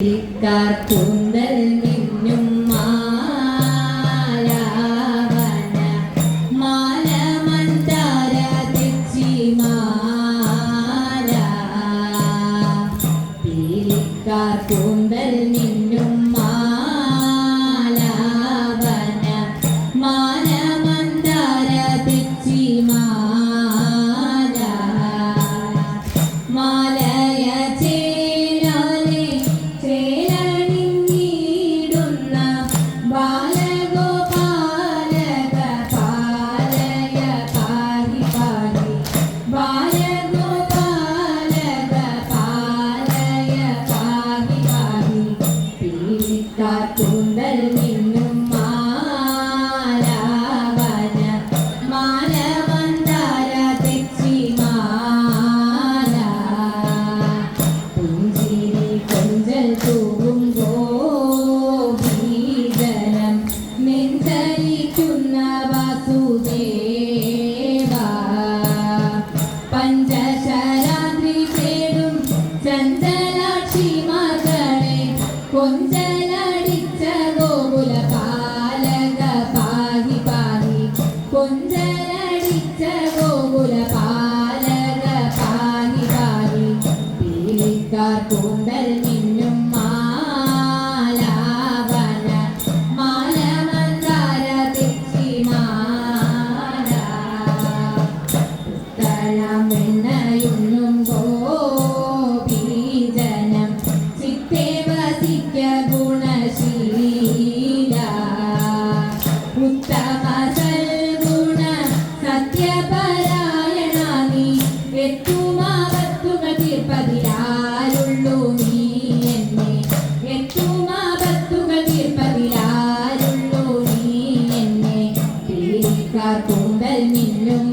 കൂന്തൽ മിന്നും മാല മന്ദാര തെച്ചി മാല കൂന്തൽ മിന്നും മാല മന്ദാര തെച്ചി മാല മാലയ കൂന്തൽ മിന്നും മാല മന്ദാര തെച്ചി മാല പുഞ്ചിരി കൊഞ്ചൽ തൂവും ഗോപീജനം നെഞ്ചരിക്കുന്ന വാസുദേവ പഞ്ചശരാദ്രി തേടും ചഞ്ചലാക്ഷി മകളെ കൊഞ്ചലടിച്ച ഗോകുല പാലക പാഹി പാഹി കൊഞ്ചലടിച്ച ഗോകുല പാലക പാഹി പാഹി പീലിക്കാർ കൂന്തൽ മിന്നും മാല മന്ദാര തെച്ചി മാല ഉത്തരമെണ്ണയുണ്ണും ഗോപീജനം ചിത്തേ വസിക്ക ഗുണശീല ഉത്തമ സൽഗുണ സത്യപരായണ നീ എത്തുമാപത്തുകൾ തീർപ്പതിലാരുള്ളൂ നീ എന്നെ എത്തുമാപത്തുകൾ തീർപ്പതിലാരുള്ളൂ നീ എന്നെ കൂന്തൽ മിന്നും